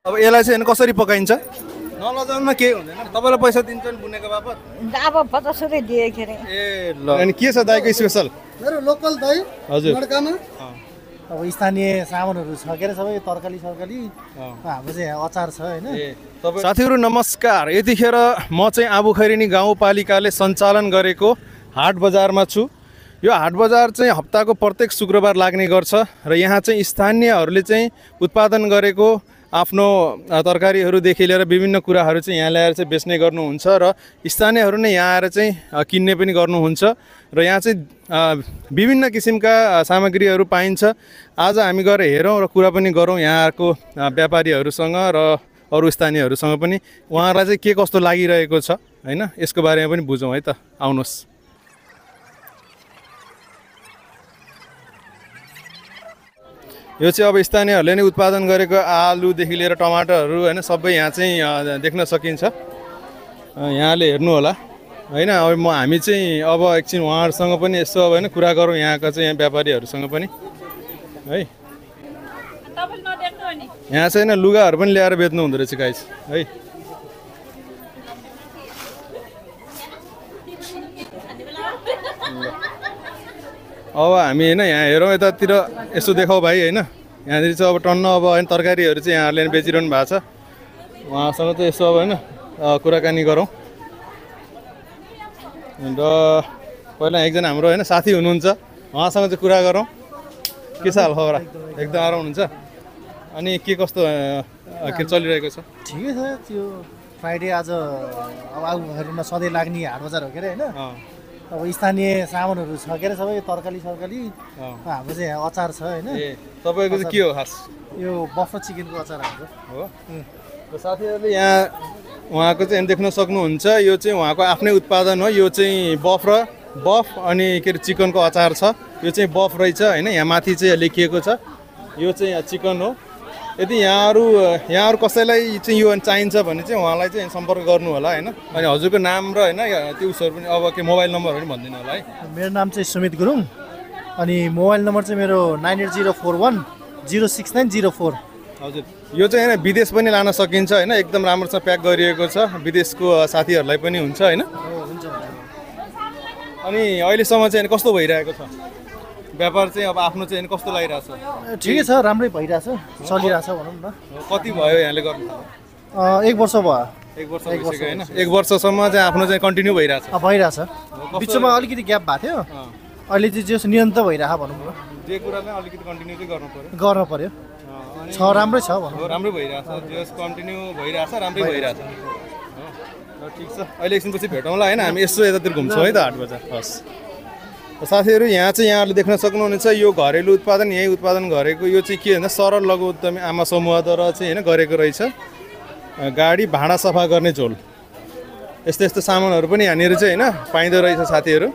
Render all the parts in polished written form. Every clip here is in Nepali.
अब यसलाई चाहिँ कसरी पकाइन्छ नलजाउनमा केही हुँदैन तपाईँलाई पैसा दिन्छन् बुनेको बापत अब 50 रुपियाँ दिए के अरे ए ल अनि के छ दाइको स्पेसल मेरो लोकल दही हजुर मड्कामा अब स्थानीय सामानहरू छ के अरे सबै तरकारी सरकारी हाम्रो चाहिँ अचार छ होइन साथीहरू नमस्कार यतिखेर म चाहिँ आबुखैरेनी गाउँपालिकाले सञ्चालन गरेको हाट बजारमा छु यो हाट बजार चाहिँ हप्ताको प्रत्येक शुक्रबार लाग्ने गर्छ र यहाँ चाहिँ स्थानीयहरूले चाहिँ उत्पादन गरेको आफ्नो तरकारीहरूदेखि लिएर विभिन्न कुराहरू चाहिँ यहाँ ल्याएर चाहिँ बेच्ने गर्नुहुन्छ र स्थानीयहरू नै यहाँ आएर चाहिँ किन्ने पनि गर्नुहुन्छ र यहाँ चाहिँ विभिन्न किसिमका सामग्रीहरू पाइन्छ आज हामी गएर हेरौँ र कुरा पनि गरौँ यहाँको व्यापारीहरूसँग र अरू स्थानीयहरूसँग पनि उहाँहरूलाई चाहिँ के कस्तो लागिरहेको छ हैन यसको बारेमा पनि बुझौँ है त आउनुहोस् यो चाहिँ अब स्थानीयहरूले नै उत्पादन गरेको आलुदेखि लिएर टमाटरहरू हैन सबै यहाँ चाहिँ देख्न सकिन्छ यहाँले हेर्नु होला हैन अब हामी चाहिँ अब एकछिन उहाँहरूसँग पनि यसो अब हैन कुरा गरौँ यहाँका चाहिँ व्यापारीहरूसँग पनि है यहाँ चाहिँ लुगाहरू पनि ल्याएर बेच्नु हुँदो रहेछ गाइस है अब हामी हैन यहाँ हेरौँ यतातिर यसो देखाऊ भाइ हैन यहाँनिर चाहिँ अब टन्न अब हैन तरकारीहरू चाहिँ यहाँहरूले बेचिरहनु भएको छ उहाँसँग चाहिँ यसो अब हैन कुराकानी गरौँ र पहिला एकजना हाम्रो हैन साथी हुनुहुन्छ उहाँसँग चाहिँ कुरा गरौँ के छ हाल खबर एकदम आराम हुनुहुन्छ अनि के कस्तो के चलिरहेको छ ठिकै छ त्यो फ्राइडे आज अब आबुखैरेनीमा सधैँ लाग्ने हाट बजार हो के अरे होइन अब स्थानीय सामानहरू छ के अरे सबै तरकारी सरकारी हाम्रो चाहिँ अचार छ होइन तपाईँको चाहिँ के हो खास यो बफर चिकनको अचार हाम्रो हो र साथीहरूले यहाँ उहाँको चाहिँ देख्न सक्नुहुन्छ यो चाहिँ उहाँको आफ्नै उत्पादन हो यो चाहिँ बफ अनि के अरे चिकनको अचार छ यो चाहिँ बफ रहेछ होइन यहाँ माथि चाहिँ लेखिएको छ यो चाहिँ चिकन हो यदि यहाँहरू कसैलाई चाहिँ यो चाहिन्छ भने चाहिँ उहाँलाई चाहिँ सम्पर्क गर्नु होला होइन अनि हजुरको नाम र होइन त्यो उसहरू पनि अब के मोबाइल नम्बरहरू पनि भनिदिनु होला है मेरो नाम चाहिँ सुमित गुरुङ अनि मोबाइल नम्बर चाहिँ मेरो 9804106904 हजुर यो चाहिँ होइन विदेश पनि लान सकिन्छ होइन एकदम राम्रोसँग प्याक गरिएको छ विदेशको साथीहरूलाई पनि हुन्छ होइन अनि अहिलेसम्म चाहिँ कस्तो भइरहेको छ व्यापार चाहिँ अब आफ्नो चाहिँ कस्तो लागिरहेछ ठिकै छ राम्रै भइरहेछ चलिरहेछ भनौँ न कति भयो यहाँले गर्नु 1 वर्ष भयो 1 वर्ष भइसक्यो होइन 1 वर्षसम्म चाहिँ आफ्नो चाहिँ कन्टिन्यू भइरहेछ भइरहेछ बिचमा अलिकति ग्याप भएको थियो अहिले चाहिँ जे निरन्तर भइरहेको भनौँ न जे कुरालाई अलिकति कन्टिन्यू चाहिँ गर्नु पर्यो छ राम्रै छ भनौँ राम्रै भइरहेछ जे कन्टिन्यू भइरहेछ राम्रै भइरहेछ ठिक छ अहिले एकछिनपछि भेटौँला होइन हामी यसो यतातिर घुम्छौँ है त हाट बजार हस् साथीहरू यहाँ चाहिँ यहाँहरूले देख्न सक्नुहुनेछ यो घरेलु उत्पादन यही उत्पादन गरेको यो चाहिँ के भन्दा सरल लघु उद्यमी आमा समूहद्वारा चाहिँ होइन गरेको रहेछ गाडी भाँडा सफा गर्ने झोल यस्तो यस्तो सामानहरू पनि यहाँनिर चाहिँ होइन पाइँदो रहेछ साथीहरू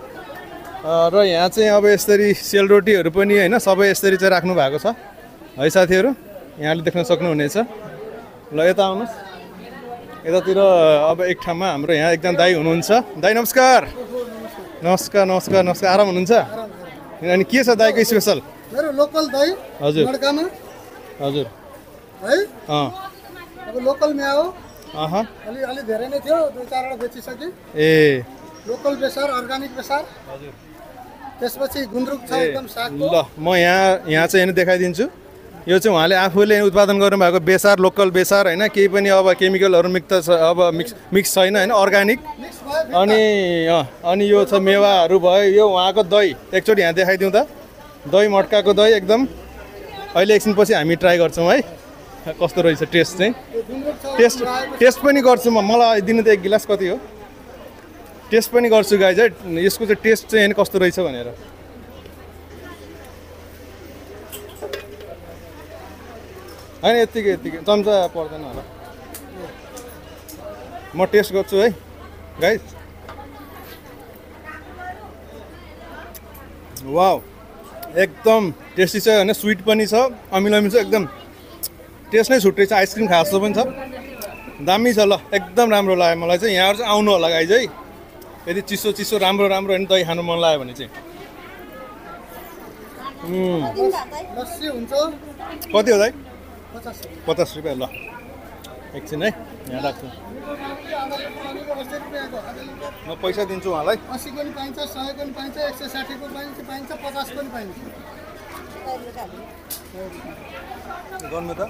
र यहाँ चाहिँ अब यसरी सेलरोटीहरू पनि होइन सबै यसरी चाहिँ राख्नु भएको छ है साथीहरू यहाँले देख्न सक्नुहुनेछ ल यता आउनुहोस् यतातिर अब एक ठाउँमा हाम्रो यहाँ एकजना दाइ हुनुहुन्छ दाइ नमस्कार नमस्कार नमस्कार नमस्कार आराम हुनुहुन्छ अनि के छ दाइको स्पेसल मेरो लोकल दही हजुर मड्कामा हजुर है अब लोकल म्याओ अलि धेरै नै थियो 2-4 वटा बेचिसके ए लोकल बेसार अर्गानिक बेसार हजुर त्यसपछि गुन्द्रुक छ एकदम सागको ल म यहाँ चाहिँ होइन देखाइदिन्छु यो चाहिँ उहाँले आफूले उत्पादन गर्नुभएको बेसार लोकल बेसार होइन केही पनि अब केमिकलहरू मिक्स छैन होइन अर्ग्यानिक अनि यो छ मेवाहरू भयो यो उहाँको दही एकचोटि यहाँ देखाइदिउँ त दही मड्काको दही एकदम अहिले एकछिनपछि हामी ट्राई गर्छौँ है कस्तो रहेछ टेस्ट चाहिँ टेस्ट पनि गर्छु मलाई दिनु त 1 गिलास कति हो टेस्ट पनि गर्छु गाइज है यसको चाहिँ टेस्ट चाहिँ होइन कस्तो रहेछ भनेर होइन यत्तिकै चम्चा पर्दैन होला म टेस्ट गर्छु है गाइज वाउ एकदम टेस्टी छ होइन स्विट पनि छ अमिलो छ एकदम टेस्ट नै छुट्टै छ आइसक्रिम खास पनि छ दामी छ ल एकदम राम्रो लाग्यो मलाई चाहिँ यहाँहरू चाहिँ आउनु होला गाइज है यदि चिसो राम्रो होइन दही खानु मन लाग्यो भने चाहिँ लस्सी हुन्छ कति हो दाइ 50 50 रुपियाँ ल एकछिन है यहाँ राख्छु म पैसा दिन्छु उहाँलाई 80 को नि पाइन्छ 100 को नि पाइन्छ 160 को पाइन्छ 50 को नि पाइन्छ गर्नु त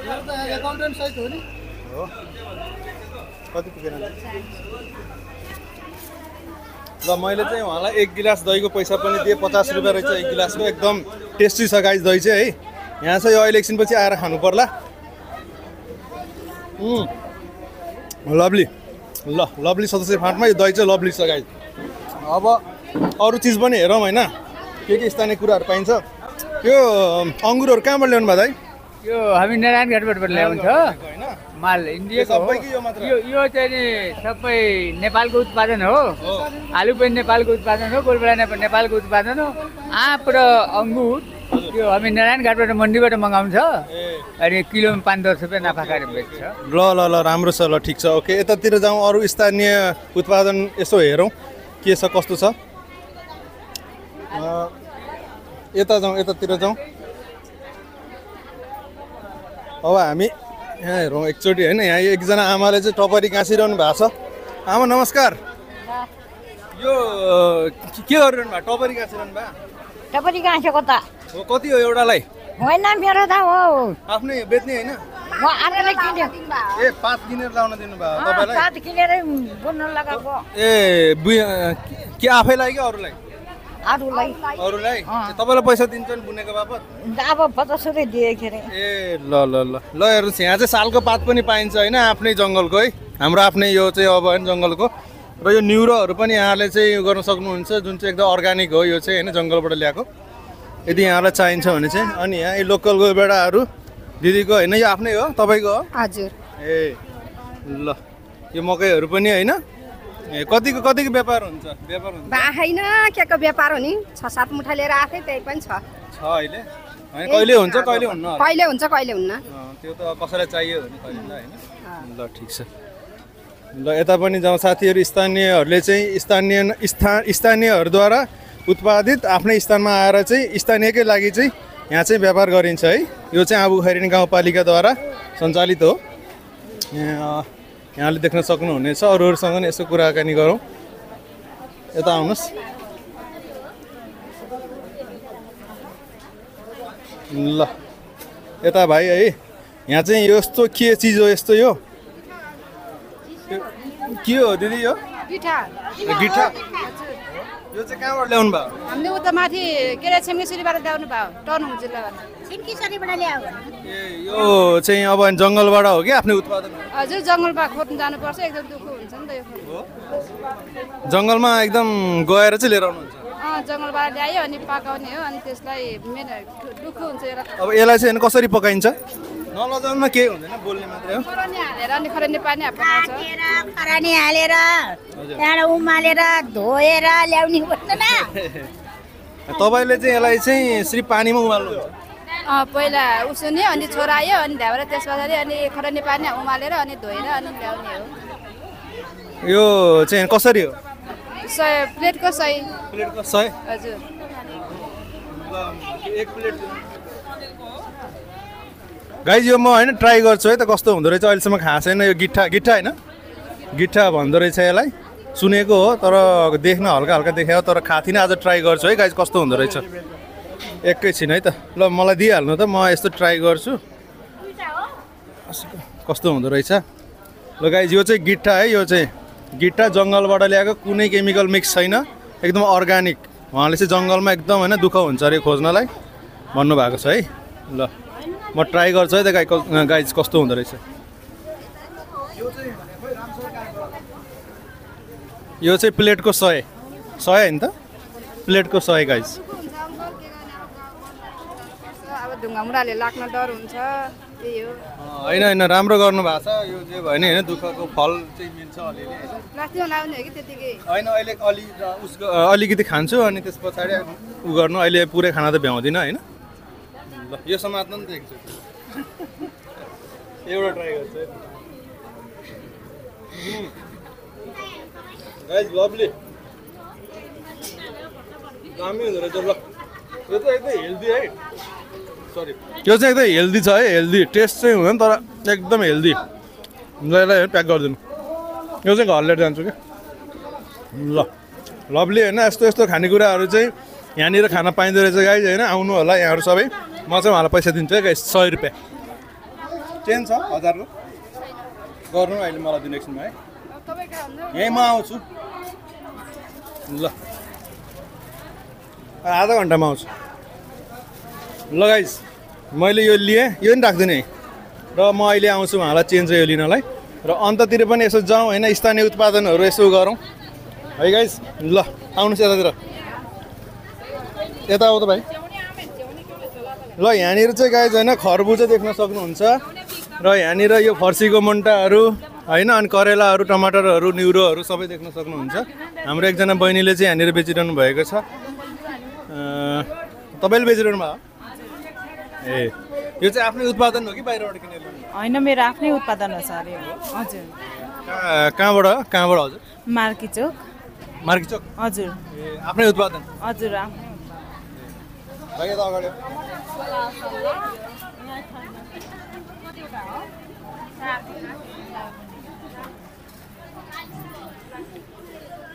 यो त एकाउन्टेन्ट सहित हो नि हो कति पुगेन ल मैले चाहिँ उहाँलाई 1 गिलास दहीको पैसा पनि दिएँ 50 रुपियाँ रहेछ 1 गिलासको एकदम टेस्टी छ गाइस दही चाहिँ है यहाँ चाहिँ यो अहिले एकछिनपछि आएर खानु पर्ला लभली ल लभली सदस्य फाँटमा यो दही चाहिँ लभली छ गाइस अब अरू चिज पनि हेरौँ होइन के स्थानीय कुराहरू पाइन्छ यो अङ्गुरहरू कहाँबाट ल्याउनु भयो दाइ यो हामी नारायण घाटबाट ल्याउँछ होइन माल इन्डियाको सबै कि यो मात्र यो चाहिँ नि सबै नेपालको उत्पादन हो आलु पनि नेपालको उत्पादन हो गोलबेडा नेपालको उत्पादन हो आँप र अङ्गुर यो हामी नारायण घाटबाट मन्डीबाट मगाउँछ अनि किलोमा 5-10 रुपियाँ नाफा गरेर बेच्छ ल ल ल राम्रो छ ल ठिक छ ओके यतातिर जाउँ अरू स्थानीय उत्पादन यसो हेरौँ के छ कस्तो छ यता जाउँ यतातिर जाउँ अब हामी यहाँ हेरौँ एकचोटि होइन यहाँ एकजना आमाले चाहिँ टपरी गाँसिरहनु भएको छ आमा नमस्कार यो के गरिरहनु भएको टपरी गाँसिरहनु भयो टपरी गाँसेको त हो कति हो एउटालाई होइन मेरो त हो आफ्नै बेच्ने होइन म अर्कोलाई किन्यो ए 5 किनेर लाउन दिनुभयो तपाईँलाई 7 किनेरै बुन्न लगाएको ए के आफैलाई कि अरूलाई अरूलाई अरूलाई तपाईँलाई पैसा दिन्छन् बुनेको बापत अब 50 रुपियाँ दिए के अरे ए ल ल ल ल हेर्नुहोस् यहाँ चाहिँ सालको पात पनि पाइन्छ होइन आफ्नै जङ्गलको है हाम्रो आफ्नै यो चाहिँ अब होइन जङ्गलको र यो न्युरोहरू पनि यहाँले चाहिँ यो गर्न सक्नुहुन्छ जुन चाहिँ एकदम अर्ग्यानिक हो यो चाहिँ होइन जङ्गलबाट ल्याएको यदि यहाँलाई चाहिन्छ भने चाहिँ अनि यहाँ यो लोकल गोलबेडाहरू दिदीको होइन यो आफ्नै हो तपाईँको हो हजुर ए ल यो मकैहरू पनि होइन ए कतिको व्यापार हुन्छ होइन के को व्यापार हो नि 6-7 मुठा लिएर आफै त्यही पनि छ अहिले होइन कहिले हुन्छ कहिले हुन्न कहिले हुन्छ कहिले हुन्न त्यो त कसैलाई चाहियो भने कहिले होइन ल ठिक छ ल यता पनि जाउँ साथीहरू स्थानीयहरूले चाहिँ स्थानीयहरूद्वारा उत्पादित आफ्नै स्थानमा आएर चाहिँ स्थानीयकै लागि चाहिँ यहाँ चाहिँ व्यापार गरिन्छ है यो चाहिँ आबुखैरेनी गाउँपालिकाद्वारा सञ्चालित हो यहाँले देख्न सक्नुहुनेछ अरूहरूसँग नि यसो कुराकानी गरौँ यता आउनुहोस् ल यता भाइ है यहाँ चाहिँ यस्तो के चिज हो यस्तो यो के हो दिदी यो पिठा गिठा यो चाहिँ कहाँबाट ल्याउनु भयो हामीले उता माथि के अरे छिम्केसरीबाट ल्याउनु भयो टर्नुङ जिल्लाबाट छिम्केसरीबाट ल्याऊ ए यो चाहिँ अब जङ्गलबाट हो कि आफ्नै उत्पादन हो हजुर जङ्गलमा खोज्नु जानुपर्छ एकदम दुःख हुन्छ नि त यो जङ्गलमा एकदम गएर चाहिँ लिएर आउनुहुन्छ जङ्गलबाट ल्यायो अनि पकाउने हो अनि त्यसलाई मेन दुःख हुन्छ अब यसलाई चाहिँ कसरी पकाइन्छ नलजाउनुमा केही हुँदैन बोल्ने मात्रै हो खरानी हालेर अनि खरानी पानी पकाउँछ खरानी हालेर त्यहाँबाट उमालेर धोएर ल्याउने पर्दैन तपाईँले चाहिँ यसलाई चाहिँ सिर्फ पानीमा उमाल्नुहुन्छ पहिला उसिन्यो अनि छोरायो अनि ढ्याएर त्यस पछाडि अनि खरानी पानी उमालेर अनि धोएर अनि ल्याउने हो यो चाहिँ कसरी हो 100 प्लेटको 100 प्लेटको 100 हजुर एक प्लेट गाइज यो म होइन ट्राई गर्छु है त कस्तो हुँदो रहेछ अहिलेसम्म खाएको छैन यो गिट्ठा होइन गिट्ठा भन्दो रहेछ यसलाई सुनेको हो तर देख्न हल्का हल्का देखायो तर खाएको थिइनँ आज ट्राई गर्छु है गाइज कस्तो हुँदो रहेछ एकैछिन है त ल मलाई दिइहाल्नु त म यस्तो ट्राई गर्छु कस्तो हुँदो रहेछ ल गाइज यो चाहिँ गिट्ठा है यो चाहिँ गिट्ठा जङ्गलबाट ल्याएको कुनै केमिकल मिक्स छैन एकदम अर्ग्यानिक उहाँले चाहिँ जङ्गलमा एकदम होइन दुःख हुन्छ अरे खोज्नलाई भन्नुभएको छ है ल म ट्राई गर्छु है त गाइज कस्तो हुँदो रहेछ यो चाहिँ प्लेटको 100 होइन त प्लेटको 100 गाइज अब ढुङ्गामुढाले लाग्न डर हुन्छ त्यही हो होइन राम्रो गर्नु भएको छ यो जे भयो नि होइन दुःखको फल चाहिँ मिल्छ अलिअलि प्लास्टिकमा लाउने हो कि त्यतिकै होइन अहिले अलिकति खान्छु अनि त्यस पछाडि उ गर्नु अहिले पुरै खाना त भ्याउँदिनँ होइन ल यो समात्न नि त एकचोटि एउटा ट्राई गर्छु है गाइज लभली दामी हुँदो रहेछ ल यो त एकदम हेल्दी है सरी यो चाहिँ एकदम हेल्दी छ है हेल्दी टेस्ट चाहिँ हुँदैन तर एकदम हेल्दी ल यसलाई प्याक गरिदिनु यो चाहिँ घर लिएर जान्छु क्या ल लभली होइन यस्तो यस्तो खानेकुराहरू चाहिँ यहाँनिर खान पाइँदो रहेछ गाइज होइन आउनु होला यहाँहरू सबै म चाहिँ उहाँलाई पैसा दिन्छु है गाइज 100 रुपियाँ चेन छ 1000 को गर्नु अहिले मलाई दिनु एकछिनमा है यहीँ म आउँछु ल आधा घन्टामा आउँछु ल गाइज मैले यो लिएँ यो पनि राख्दिनँ है र म अहिले आउँछु उहाँलाई चेन्ज यो लिनलाई र अन्ततिर पनि यसो जाउँ होइन स्थानीय उत्पादनहरू यसो गरौँ है गाइज ल आउनुहोस् यतातिर यता आऊ त भाइ ल यहाँनिर चाहिँ गाइज होइन खरबुजा देख्न सक्नुहुन्छ र यहाँनिर यो फर्सीको मुन्टाहरू होइन अनि करेलाहरू टमाटरहरू निउरोहरू सबै देख्न सक्नुहुन्छ हाम्रो एकजना बहिनीले चाहिँ यहाँनिर बेचिरहनु भएको छ तपाईँले बेचिरहनु भयो ए यो चाहिँ आफ्नै उत्पादन हो कि बाहिरबाट किनेर ल्याउनु होइन मेरो आफ्नै उत्पादन हो सर यो हजुर कहाँबाट हजुर मार्की चोक ए हजुर आफ्नै उत्पादन हजुर भाइ यता अगाडि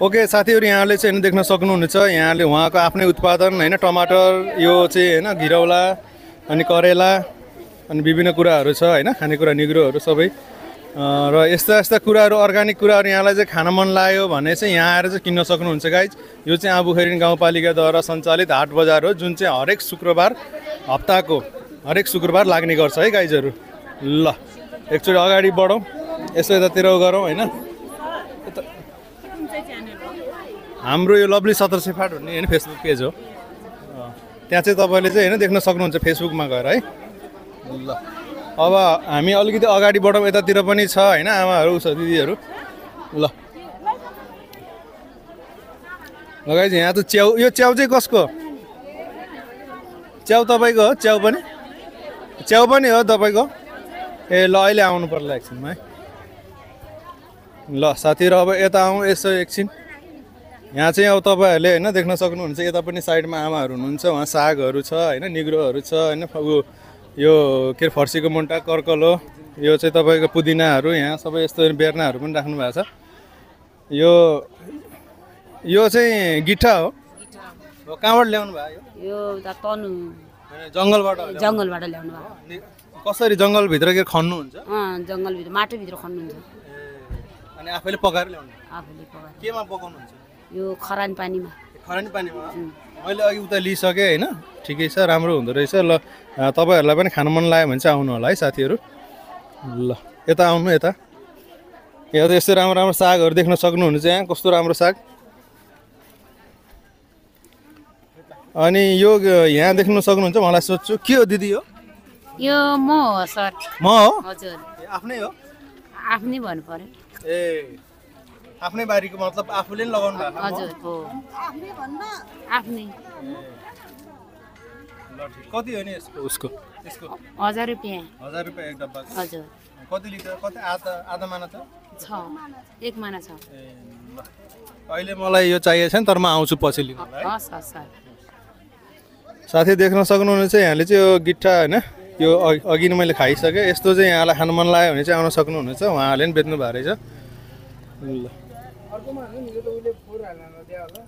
ओके साथीहरू यहाँले चाहिँ देख्न सक्नुहुनेछ यहाँले उहाँको आफ्नै उत्पादन होइन टमाटर यो चाहिँ होइन घिरौला अनि करेला अनि विभिन्न कुराहरू छ होइन खानेकुरा निग्रोहरू सबै र यस्ता यस्ता कुराहरू अर्ग्यानिक कुराहरू यहाँलाई चाहिँ खान मन लाग्यो भने चाहिँ यहाँ आएर चाहिँ किन्न सक्नुहुन्छ गाइज यो चाहिँ आबुखैरिन गाउँपालिकाद्वारा सञ्चालित हाट बजार हो जुन चाहिँ हरेक शुक्रबार हप्ताको हरेक शुक्रबार लाग्ने गर्छ है गाइजहरू ल एकचोटि अगाडि बढौँ यसो यतातिर गरौँ होइन हाम्रो यो लभली सतर सेफाट भन्ने होइन फेसबुक पेज हो त्यहाँ चाहिँ तपाईँले चाहिँ होइन देख्न सक्नुहुन्छ फेसबुकमा गएर है ल अब हामी अलिकति अगाडि बढौँ यतातिर पनि छ होइन आमाहरू छ दिदीहरू ल लगाइज यहाँ त च्याउ यो च्याउ चाहिँ कसको च्याउ तपाईँको हो च्याउ पनि हो तपाईँको ए ल अहिले आउनु पर्ला एकछिनमा है ल साथीहरू अब यता आउँ यसो एकछिन यहाँ चाहिँ अब तपाईँहरूले होइन देख्न सक्नुहुन्छ यता पनि साइडमा आमाहरू हुनुहुन्छ उहाँ सागहरू छ होइन निग्रोहरू छ होइन यो के अरे फर्सीको मुन्टा कर्कलो यो चाहिँ तपाईँको पुदिनाहरू यहाँ सबै यस्तो बेर्नाहरू पनि राख्नु भएको छ यो चाहिँ गिट्ठा हो कहाँबाट ल्याउनु भयो यो तनु जङ्गलबाट ल्याउनु भयो कसरी जङ्गलभित्र के खन्नुहुन्छ जङ्गलभित्र माटोभित्र खन्नुहुन्छ अनि आफैले पकाएर ल्याउनु आफूले पकाएर केमा पकाउनुहुन्छ यो खरानी पानीमा मैले अघि उता लिइसकेँ होइन ठिकै छ राम्रो हुँदो रहेछ ल तपाईँहरूलाई पनि खान मन लाग्यो भने चाहिँ आउनु होला है साथीहरू ल यता आउनु यता यहाँ त यस्तो राम्रो राम्रो सागहरू देख्न सक्नुहुन्छ यहाँ कस्तो राम्रो साग अनि यो यहाँ देख्न सक्नुहुन्छ मलाई सोध्छु के हो दिदी यो म हो सर म हो हजुर आफ्नै हो आफ्नै भन्नु पर्यो ए आफ्नै बारीको मतलब आफूले नि लगाउनु भएको हजुर हो आफ्नै ल ठिक कति हो नि यसको 1000 रुपैयाँ 1000 रुपैयाँ एक डब्बा हजुर कति लिटर कति आधा माना छ एक माना छ ए ल अहिले मलाई यो चाहिएको छैन तर म आउँछु पछि लिनुलाई हस् हस् सर साथी देख्न सक्नुहुनेछ यहाँले चाहिँ यो गिट्टा होइन यो अघि नै मैले खाइसकेँ यस्तो चाहिँ यहाँलाई खानु मन लाग्यो भने चाहिँ आउन सक्नुहुनेछ उहाँहरूले पनि बेच्नु भएको रहेछ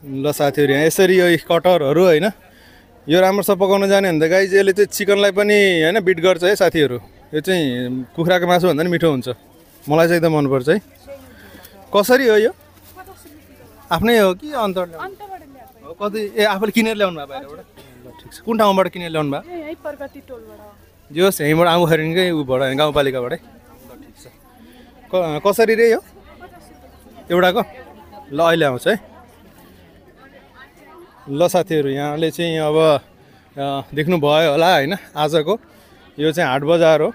ल साथीहरू यहाँ यसरी यो कटरहरू होइन यो राम्रोसँग पकाउन जाने भने त गाइज यसले चाहिँ चिकनलाई पनि होइन बिट गर्छ है साथीहरू यो चाहिँ कुखुराको मासु भन्दा पनि मिठो हुन्छ मलाई चाहिँ एकदम मनपर्छ है कसरी हो यो आफ्नै हो कि अन्तर कति ए आफूले किनेर ल्याउनु भयो बाहिरबाट ल ठिक छ कुन ठाउँबाट किनेर ल्याउनु भयो जोस् यहीँबाट आबुखैरिनकै उबाट गाउँपालिकाबाटै ल ठिक छ कसरी रे यो एउटाको ल अहिले आउँछ है ल साथीहरू यहाँले चाहिँ अब देख्नुभयो होला होइन आजको यो चाहिँ हाट बजार हो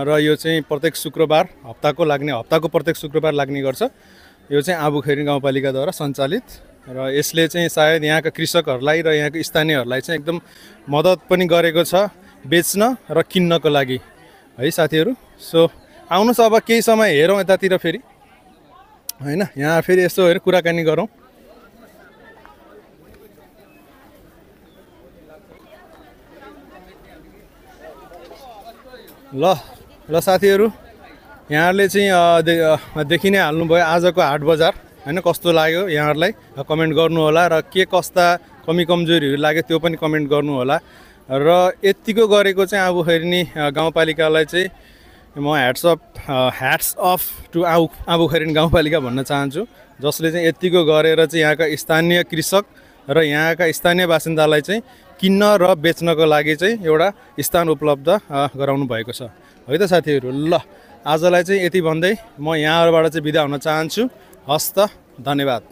र यो चाहिँ प्रत्येक शुक्रबार हप्ताको प्रत्येक शुक्रबार लाग्ने गर्छ यो चाहिँ आबुखैरिन गाउँपालिकाद्वारा सञ्चालित र यसले चाहिँ सायद यहाँका कृषकहरूलाई र यहाँको स्थानीयहरूलाई चाहिँ एकदम मद्दत पनि गरेको छ बेच्न र किन्नको लागि है साथीहरू सो आउनुहोस् अब केही समय हेरौँ यतातिर फेरि होइन यहाँ फेरि यसो हेर कुराकानी गरौँ ल साथीहरू यहाँहरूले चाहिँ देखि नै हाल्नुभयो आजको हाट बजार होइन कस्तो लाग्यो यहाँहरूलाई कमेन्ट गर्नु होला र के कस्ता कमी कमजोरीहरू लाग्यो त्यो पनि कमेन्ट गर्नु होला र यतिको गरेको चाहिँ आबुखैरेनी गाउँपालिकालाई चाहिँ म ह्याट्स अफ टु आबुखैरेनी गाउँपालिका भन्न चाहन्छु जसले चाहिँ यतिको गरेर चाहिँ यहाँका स्थानीय कृषक र यहाँका स्थानीय बासिन्दालाई चाहिँ किन्न र बेच्नको लागि चाहिँ एउटा स्थान उपलब्ध गराउनु भएको छ है त साथीहरू। ल आजलाई चाहिँ यति भन्दै म यहाँबाट चाहिँ बिदा हुन चाहन्छु। हस्त धन्यवाद।